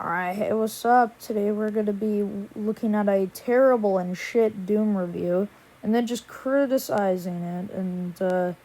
Alright, hey, what's up? Today we're gonna be looking at a terrible and shit Doom review, and then just criticizing it, and,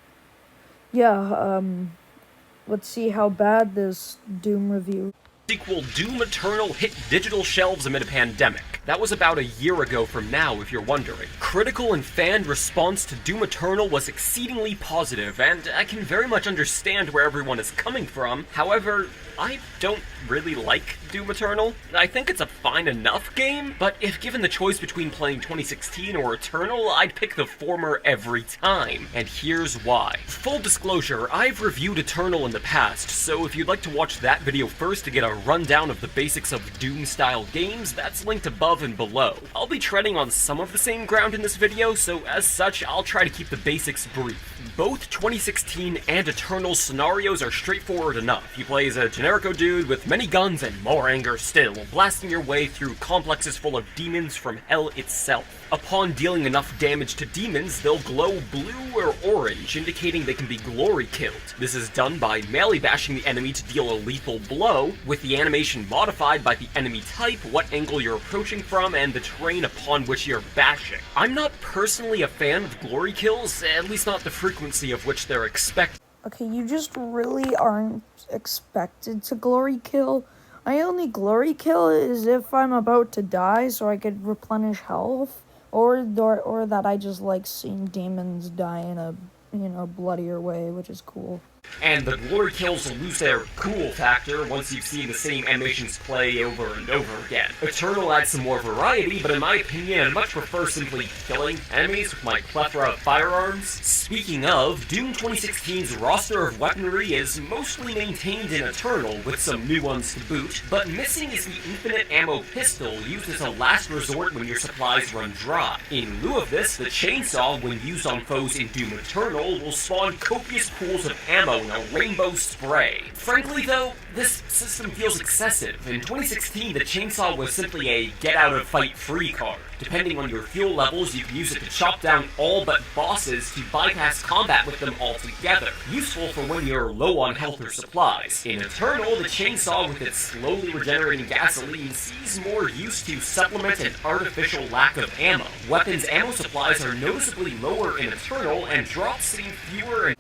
let's see how bad this Doom review. Sequel Doom Eternal hit digital shelves amid a pandemic. That was about a year ago from now, if you're wondering. Critical and fan response to Doom Eternal was exceedingly positive, and I can very much understand where everyone is coming from. However, I don't really like Doom Eternal. I think it's a fine enough game, but if given the choice between playing 2016 or Eternal, I'd pick the former every time, and here's why. Full disclosure, I've reviewed Eternal in the past, so if you'd like to watch that video first to get a rundown of the basics of Doom-style games, that's linked above and below. I'll be treading on some of the same ground in this video, so as such, I'll try to keep the basics brief. Both 2016 and Eternal scenarios are straightforward enough. You play as a generico dude with many guns and more anger still, blasting your way through complexes full of demons from hell itself. Upon dealing enough damage to demons, they'll glow blue or orange, indicating they can be glory killed. This is done by melee bashing the enemy to deal a lethal blow, with the animation modified by the enemy type, what angle you're approaching from, and the terrain upon which you're bashing. I'm not personally a fan of glory kills, at least not the frequency of which they're expected. Okay, you just really aren't expected to glory kill. My only glory kill is if I'm about to die so I could replenish health, or that I just like seeing demons die in a, bloodier way, which is cool. And the glory kills lose their cool factor once you've seen the same animations play over and over again. Eternal adds some more variety, but in my opinion, I'd much prefer simply killing enemies with my plethora of firearms. Speaking of, Doom 2016's roster of weaponry is mostly maintained in Eternal, with some new ones to boot, but missing is the infinite ammo pistol used as a last resort when your supplies run dry. In lieu of this, the chainsaw, when used on foes in Doom Eternal, will spawn copious pools of ammo in a rainbow spray. Frankly though, this system feels excessive. In 2016, the chainsaw was simply a get-out-of-fight-free card. Depending on your fuel levels, you can use it to chop down all but bosses to bypass combat with them altogether. Useful for when you're low on health or supplies. In Eternal, the chainsaw with its slowly regenerating gasoline sees more use to supplement an artificial lack of ammo. Weapons ammo supplies are noticeably lower in Eternal, and drops seem fewer and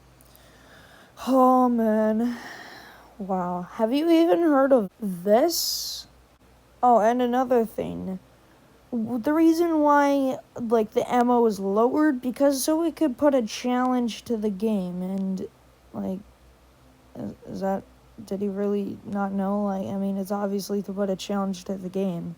Oh man, wow. Have you even heard of this? Oh, and another thing. The reason why, the ammo is lowered, because so it could put a challenge to the game, and, did he really not know? It's obviously to put a challenge to the game.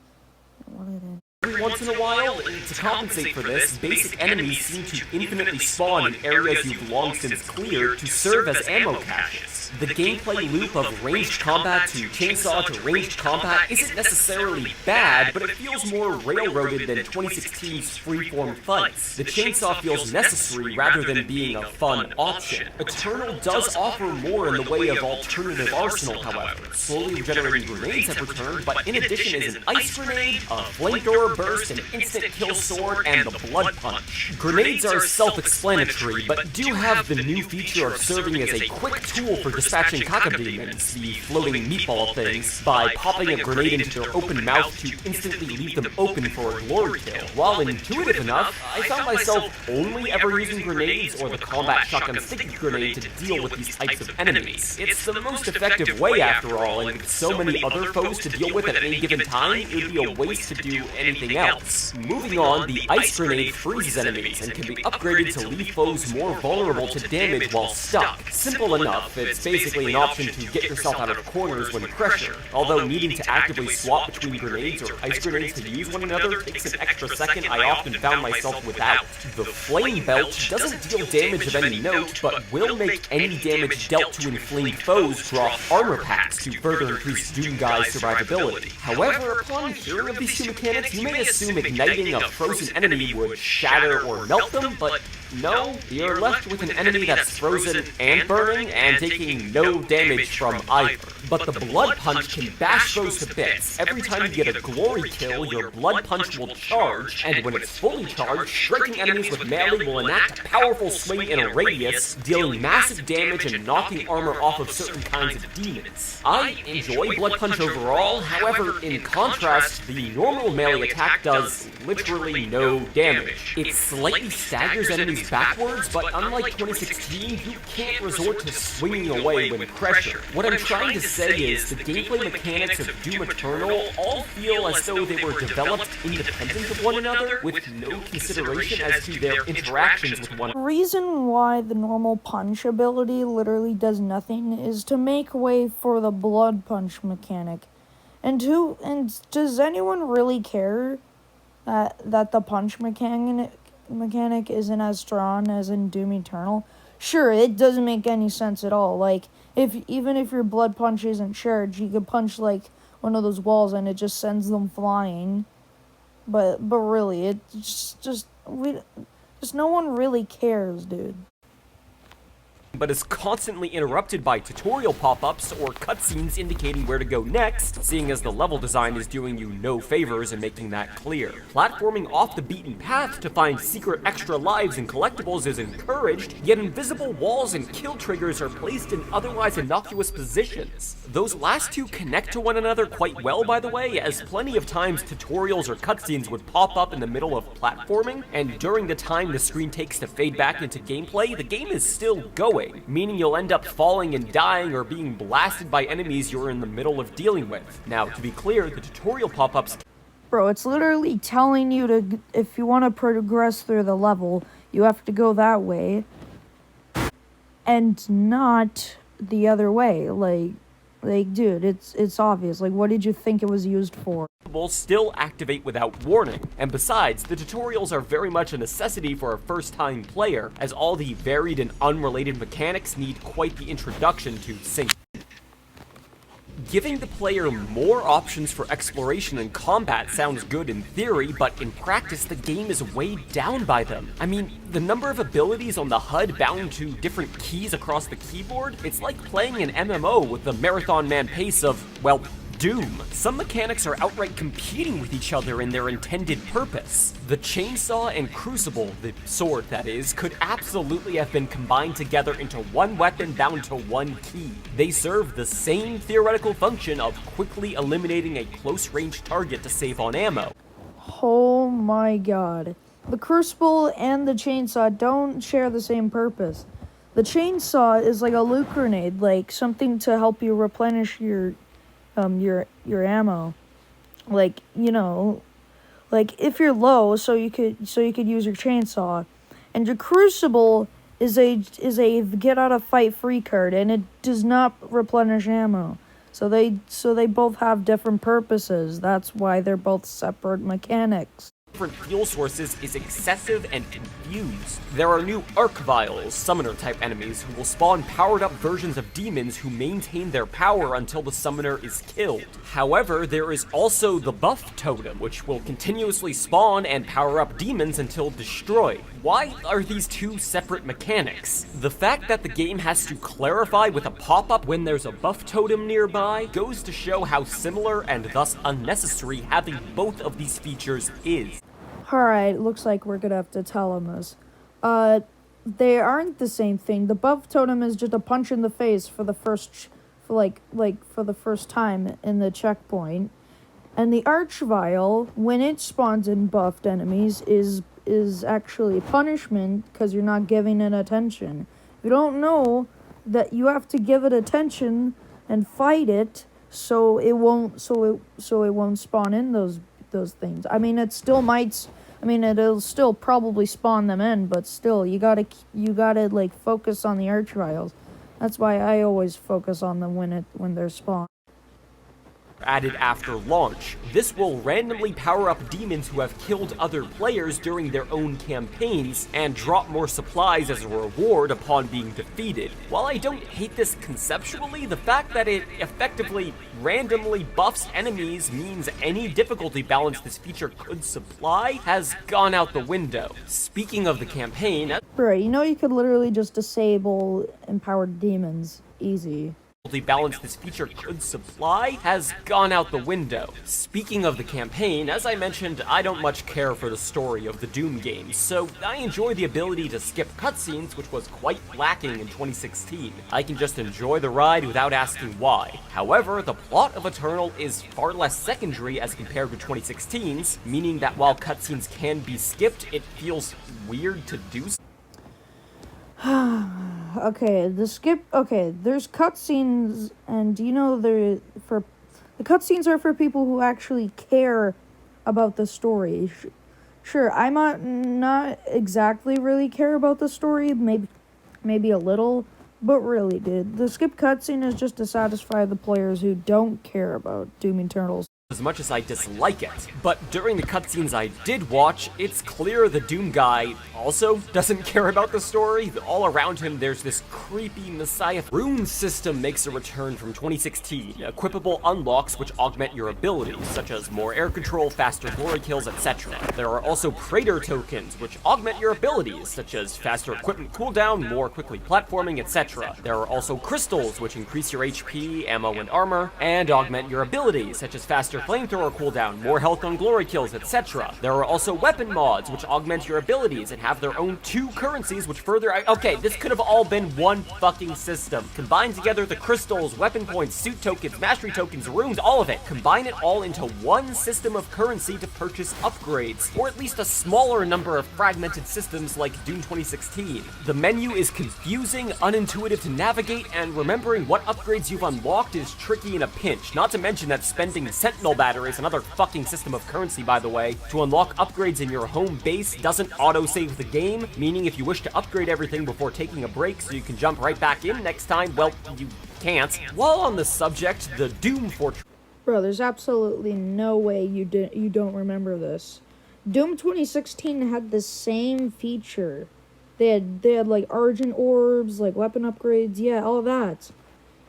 What it is. Every once in a while, to compensate for this, basic enemies seem to infinitely spawn in areas you've long since cleared to serve as ammo caches. The gameplay loop of ranged combat to chainsaw to ranged combat isn't necessarily bad, but it feels more railroaded than 2016's freeform fights. The chainsaw feels necessary rather than being a fun option. Eternal does offer more in the way of alternative arsenal, however. Slowly regenerating grenades have returned, but in addition is an ice grenade, a flamethrower burst, an instant kill sword, and the blood punch. Grenades are self-explanatory, but do have the new feature of serving as a quick tool for dispatching cacodemons, the floating meatball things, by popping a grenade into their open mouth to instantly leave them open for a glory kill. While intuitive enough, I found myself only ever using grenades or the combat shotgun sticky grenade to deal with these types of enemies. It's the most effective way after all, and with so many other foes to deal with at any given time, it would be a waste to do anything else. Moving on, the ice grenade freezes enemies and can be upgraded to leave foes more vulnerable to damage while stuck. Simple enough, it's basically an option to get yourself out of corners when pressure, although needing to actively swap between grenades or ice grenades to use one another takes an extra second I often found myself without. The Flame Belt doesn't deal damage of any note, but will make any damage dealt to inflamed foes drop armor packs to further increase Doom Guy's survivability. However, upon hearing of these two mechanics, you may may assume igniting a frozen enemy would shatter or melt them, but no, you're left with an enemy that's frozen and burning and taking no damage from either. But the Blood Punch can bash those to bits. Every time you get a glory kill, your Blood Punch will charge, and when it's fully charged, striking enemies with melee will enact a powerful swing in a radius, dealing massive damage and knocking armor off of certain kinds of demons. I enjoy Blood Punch overall, however, in contrast, the normal melee attack does literally no damage. It slightly staggers enemies backwards, but unlike 2016, you can't resort to swinging away when pressured. What I'm trying to say is, the gameplay mechanics of Doom Eternal all feel as though they were developed independent of one another, with no consideration as to their interactions with one another. The reason why the normal punch ability literally does nothing is to make way for the Blood Punch mechanic. And does anyone really care that the punch mechanic isn't as strong as in Doom Eternal? Sure, it doesn't make any sense at all. Like, even if your Blood Punch isn't charged, you could punch like one of those walls and it just sends them flying. But really, it just no one really cares, dude. But is constantly interrupted by tutorial pop-ups or cutscenes indicating where to go next, seeing as the level design is doing you no favors in making that clear. Platforming off the beaten path to find secret extra lives and collectibles is encouraged, yet invisible walls and kill triggers are placed in otherwise innocuous positions. Those last two connect to one another quite well, by the way, as plenty of times tutorials or cutscenes would pop up in the middle of platforming, and during the time the screen takes to fade back into gameplay, the game is still going, meaning you'll end up falling and dying or being blasted by enemies you're in the middle of dealing with. Now, to be clear, the tutorial pop-ups... Bro, it's literally telling you to, if you want to progress through the level, you have to go that way, and not the other way. Like, dude, it's obvious. Like, what did you think it was used for? Will still activate without warning, and besides, the tutorials are very much a necessity for a first-time player, as all the varied and unrelated mechanics need quite the introduction to sink. Giving the player more options for exploration and combat sounds good in theory, but in practice the game is weighed down by them. I mean, the number of abilities on the HUD bound to different keys across the keyboard, it's like playing an MMO with the Marathon Man pace of, well, Doom. Some mechanics are outright competing with each other in their intended purpose. The chainsaw and crucible, the sword that is, could absolutely have been combined together into one weapon bound to one key. They serve the same theoretical function of quickly eliminating a close-range target to save on ammo. Oh my god. The crucible and the chainsaw don't share the same purpose. The chainsaw is like a loot grenade, like something to help you replenish your ammo, like, you know, like if you're low, so you could use your chainsaw. And your crucible is a get out of fight free card, and it does not replenish ammo. So they both have different purposes. That's why they're both separate mechanics. Different fuel sources is excessive and confused. There are new Arc Vials, summoner-type enemies, who will spawn powered-up versions of demons who maintain their power until the summoner is killed. However, there is also the Buff Totem, which will continuously spawn and power up demons until destroyed. Why are these two separate mechanics? The fact that the game has to clarify with a pop-up when there's a Buff Totem nearby goes to show how similar and thus unnecessary having both of these features is. Alright, looks like we're gonna have to tell him this. They aren't the same thing. The Buff Totem is just a punch in the face for the first, for the first time in the checkpoint. And the Arch Vial, when it spawns in buffed enemies, is actually punishment because you're not giving it attention. You don't know that you have to give it attention and fight it so it won't spawn in those things. I mean, it'll still probably spawn them in, but still, you gotta like focus on the Arch Vials. That's why I always focus on them when they're spawned. added after launch. This will randomly power up demons who have killed other players during their own campaigns, and drop more supplies as a reward upon being defeated. While I don't hate this conceptually, the fact that it effectively randomly buffs enemies means any difficulty balance this feature could supply has gone out the window. Speaking of the campaign, Bro, you know you could literally just disable empowered demons. Easy. balance this feature could supply has gone out the window. Speaking of the campaign, as I mentioned, I don't much care for the story of the Doom games, so I enjoy the ability to skip cutscenes, which was quite lacking in 2016. I can just enjoy the ride without asking why. However, the plot of Eternal is far less secondary as compared with 2016's, meaning that while cutscenes can be skipped, it feels weird to do so. Okay, there's cutscenes, and you know the cutscenes are for people who actually care about the story. Sure, I might not exactly really care about the story, maybe a little, but really, dude, the skip cutscene is just to satisfy the players who don't care about Doom Eternal as much as I dislike it. But during the cutscenes I did watch, it's clear the Doom guy also doesn't care about the story. All around him, there's this creepy messiah. Rune system makes a return from 2016. Equipable unlocks which augment your abilities, such as more air control, faster glory kills, etc. There are also Praetor tokens, which augment your abilities, such as faster equipment cooldown, more quickly platforming, etc. There are also crystals, which increase your HP, ammo, and armor, and augment your abilities, such as faster flamethrower cooldown, more health on glory kills, etc. There are also weapon mods, which augment your abilities and have their own 2 currencies, which further... Okay, this could have all been one fucking system. Combine together the crystals, weapon points, suit tokens, mastery tokens, runes, all of it. Combine it all into one system of currency to purchase upgrades, or at least a smaller number of fragmented systems like Doom 2016. The menu is confusing, unintuitive to navigate, and remembering what upgrades you've unlocked is tricky in a pinch, not to mention that spending Sentinel batteries, another fucking system of currency by the way, to unlock upgrades in your home base doesn't auto-save the game, meaning if you wish to upgrade everything before taking a break so you can jump right back in next time, well, you can't. While on the subject, the Doom Fortress... Bro, there's absolutely no way you don't remember this. Doom 2016 had the same feature. They had like Argent orbs, like weapon upgrades, yeah, all that.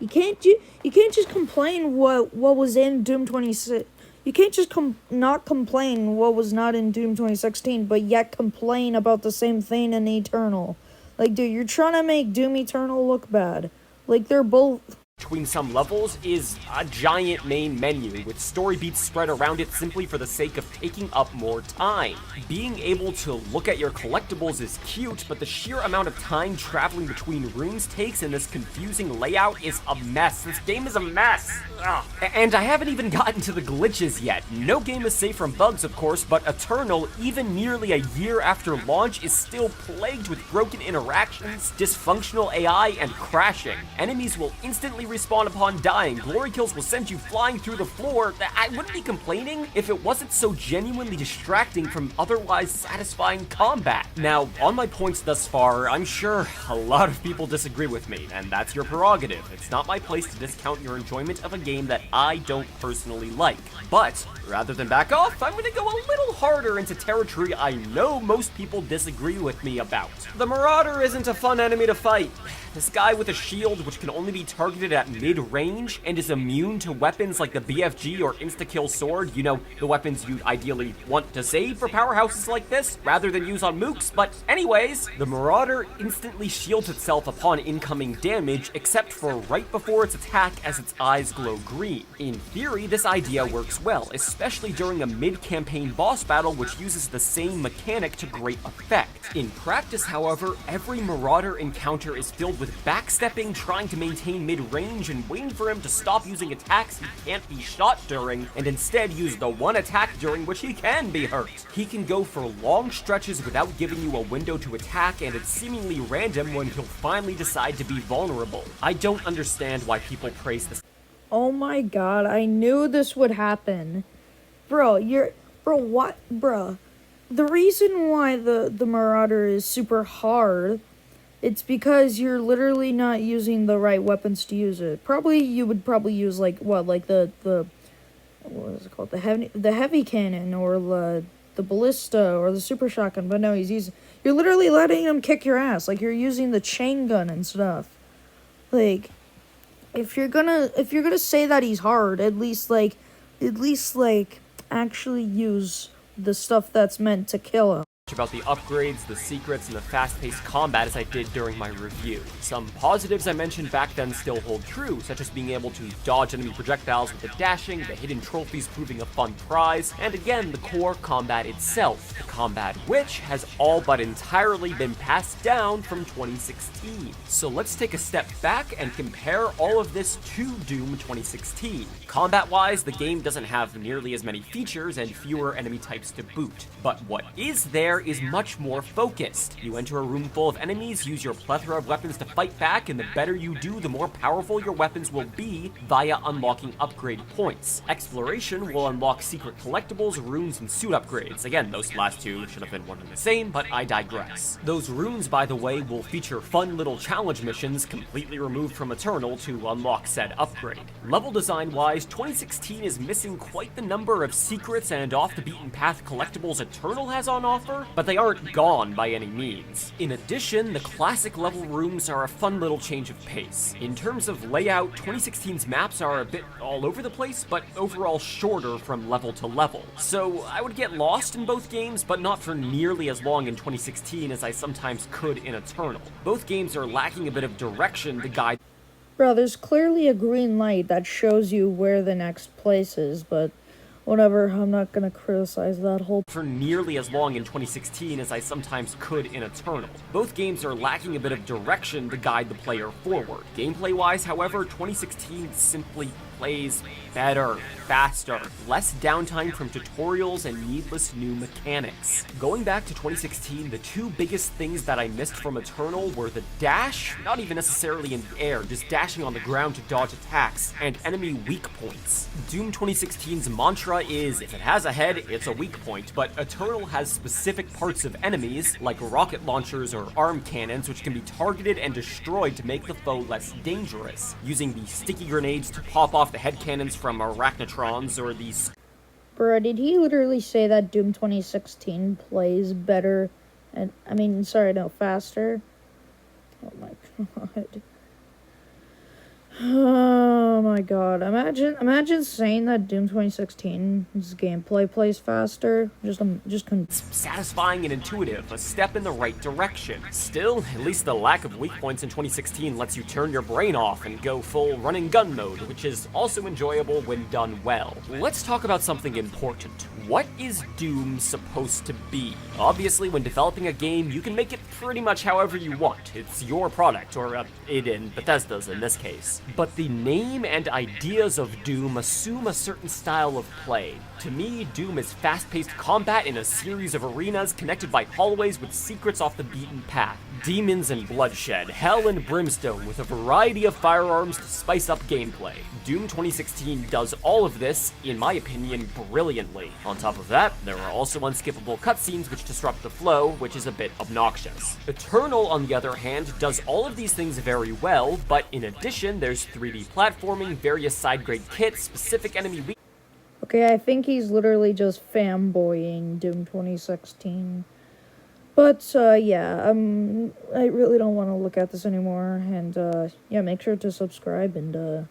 You can't just complain what was in Doom 26. You can't just not complain what was not in Doom 2016, but yet complain about the same thing in Eternal. Like, dude, you're trying to make Doom Eternal look bad. Like, they're both... Between some levels is a giant main menu with story beats spread around it simply for the sake of taking up more time. Being able to look at your collectibles is cute, but the sheer amount of time traveling between rooms takes in this confusing layout is a mess. This game is a mess. Ugh. And I haven't even gotten to the glitches yet. No game is safe from bugs, of course, but Eternal, even nearly a year after launch, is still plagued with broken interactions, dysfunctional AI, and crashing. Enemies will instantly respawn upon dying. Glory kills will send you flying through the floor. I wouldn't be complaining if it wasn't so genuinely distracting from otherwise satisfying combat. Now, on my points thus far, I'm sure a lot of people disagree with me, and that's your prerogative. It's not my place to discount your enjoyment of a game that I don't personally like. But, rather than back off, I'm gonna go a little harder into territory I know most people disagree with me about. The Marauder isn't a fun enemy to fight. This guy with a shield which can only be targeted at mid-range and is immune to weapons like the BFG or insta-kill sword, you know, the weapons you'd ideally want to save for powerhouses like this, rather than use on mooks. But anyways, the Marauder instantly shields itself upon incoming damage, except for right before its attack as its eyes glow green. In theory, this idea works well, especially during a mid-campaign boss battle which uses the same mechanic to great effect. In practice, however, every Marauder encounter is filled with backstepping, trying to maintain mid-range, and waiting for him to stop using attacks he can't be shot during, and instead use the one attack during which he can be hurt. He can go for long stretches without giving you a window to attack, and it's seemingly random when he'll finally decide to be vulnerable. I don't understand why people praise this. Oh my god, I knew this would happen. Bro, the reason why the Marauder is super hard, it's because you're literally not using the right weapons to use it. You would probably use, like, the what is it called? The heavy cannon, or the ballista, or the super shotgun. But no, you're literally letting him kick your ass. Like, you're using the chain gun and stuff. Like, if you're gonna say that he's hard, at least actually use the stuff that's meant to kill him. About the upgrades, the secrets, and the fast-paced combat as I did during my review. Some positives I mentioned back then still hold true, such as being able to dodge enemy projectiles with the dashing, the hidden trophies proving a fun prize, and again, the core combat itself, the combat which has all but entirely been passed down from 2016. So let's take a step back and compare all of this to Doom 2016. Combat-wise, the game doesn't have nearly as many features and fewer enemy types to boot, but what is there is much more focused. You enter a room full of enemies, use your plethora of weapons to fight back, and the better you do, the more powerful your weapons will be via unlocking upgrade points. Exploration will unlock secret collectibles, runes, and suit upgrades. Again, those last two should have been one and the same, but I digress. Those runes, by the way, will feature fun little challenge missions completely removed from Eternal to unlock said upgrade. Level design-wise, 2016 is missing quite the number of secrets and off-the-beaten-path collectibles Eternal has on offer, but they aren't gone by any means. In addition, the classic level rooms are a fun little change of pace. In terms of layout, 2016's maps are a bit all over the place, but overall shorter from level to level. So I would get lost in both games, but not for nearly as long in 2016 as I sometimes could in Eternal. Both games are lacking a bit of direction to guide. Bro, there's clearly a green light that shows you where the next place is, but whatever, I'm not gonna criticize that whole for nearly as long in 2016 as I sometimes could in Eternal. Both games are lacking a bit of direction to guide the player forward. Gameplay-wise, however, 2016 simply plays better, faster, less downtime from tutorials and needless new mechanics. Going back to 2016, the two biggest things that I missed from Eternal were the dash, not even necessarily in the air, just dashing on the ground to dodge attacks, and enemy weak points. Doom 2016's mantra is, if it has a head, it's a weak point, but Eternal has specific parts of enemies, like rocket launchers or arm cannons, which can be targeted and destroyed to make the foe less dangerous, using the sticky grenades to pop off the head cannons from arachnotrons or these. Bro, did he literally say that Doom 2016 plays better and, faster? Oh my god. Oh my god. Imagine saying that Doom 2016's gameplay plays faster. Satisfying and intuitive, a step in the right direction. Still, at least the lack of weak points in 2016 lets you turn your brain off and go full run and gun mode, which is also enjoyable when done well. Let's talk about something important. What is Doom supposed to be? Obviously, when developing a game, you can make it pretty much however you want. It's your product, or it in Bethesda's in this case. But the name and ideas of Doom assume a certain style of play. To me, Doom is fast-paced combat in a series of arenas connected by hallways with secrets off the beaten path. Demons and bloodshed, hell and brimstone with a variety of firearms to spice up gameplay. Doom 2016 does all of this, in my opinion, brilliantly. On top of that, there are also unskippable cutscenes which disrupt the flow, which is a bit obnoxious. Eternal, on the other hand, does all of these things very well, but in addition, there's 3D platforming, various side-grade kits, specific enemy weaknesses. Okay, I think he's literally just fanboying Doom 2016. But, yeah, I really don't want to look at this anymore, and, yeah, make sure to subscribe, and,